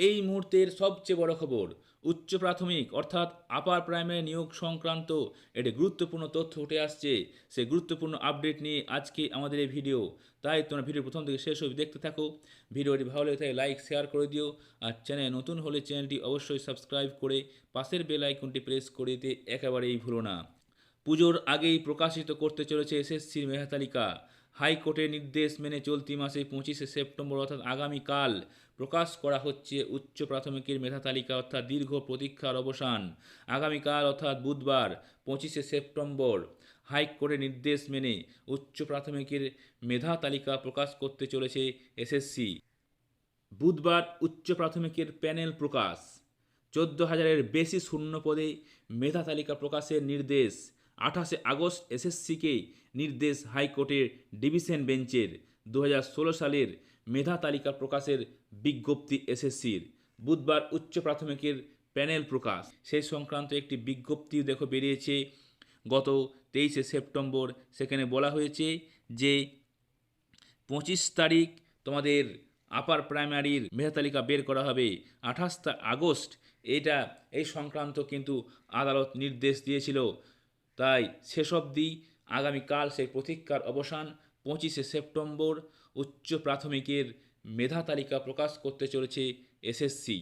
এই মুহূর্তের সবচেয়ে বড় খবর, উচ্চ প্রাথমিক অর্থাৎ আপার প্রাইমারি নিয়োগ সংক্রান্ত একটি গুরুত্বপূর্ণ তথ্য উঠে আসছে। সেই গুরুত্বপূর্ণ আপডেট নিয়ে আজকে আমাদের এই ভিডিও। তাই তোমরা ভিডিও প্রথম থেকে শেষ অবধি দেখতে থাকো। ভিডিওটি ভালো লেগে থাকে লাইক শেয়ার করে দিও, আর চ্যানেল নতুন হলে চ্যানেলটি অবশ্যই সাবস্ক্রাইব করে পাশের বেল আইকনটি প্রেস করে দিতে একেবারেই ভুলো না। পুজোর আগেই প্রকাশিত করতে চলেছে এসএসসির মেধা তালিকা। হাইকোর্টের নির্দেশ মেনে চলতি মাসে 25শে সেপ্টেম্বর অর্থাৎ আগামীকাল প্রকাশ করা হচ্ছে উচ্চ প্রাথমিকের মেধা তালিকা, অর্থাৎ দীর্ঘ প্রতীক্ষার অবসান। আগামীকাল অর্থাৎ বুধবার 25শে সেপ্টেম্বর হাইকোর্টের নির্দেশ মেনে উচ্চ প্রাথমিকের মেধা তালিকা প্রকাশ করতে চলেছে এসএসসি। বুধবার উচ্চ প্রাথমিকের প্যানেল প্রকাশ। 14,000-এর বেশি শূন্য পদে মেধা তালিকা প্রকাশের নির্দেশ। 28শে আগস্ট এসএসসিকে নির্দেশ হাইকোর্টের ডিভিশন বেঞ্চের। 2016 সালের মেধা তালিকা প্রকাশের বিজ্ঞপ্তি এসএসসির। বুধবার উচ্চ প্রাথমিকের প্যানেল প্রকাশ, সেই সংক্রান্ত একটি বিজ্ঞপ্তি বেরিয়েছে গত 23শে সেপ্টেম্বর। সেখানে বলা হয়েছে যে 25 তারিখ তোমাদের আপার প্রাইমারির মেধা তালিকা বের করা হবে। 28 আগস্ট এই সংক্রান্ত কিন্তু আদালত নির্দেশ দিয়েছিল। তাই শেষ অবধি আগামীকাল সেই প্রতীক্ষার অবসান। 25শে সেপ্টেম্বর উচ্চ প্রাথমিকের মেধা তালিকা প্রকাশ করতে চলেছে এসএসসি।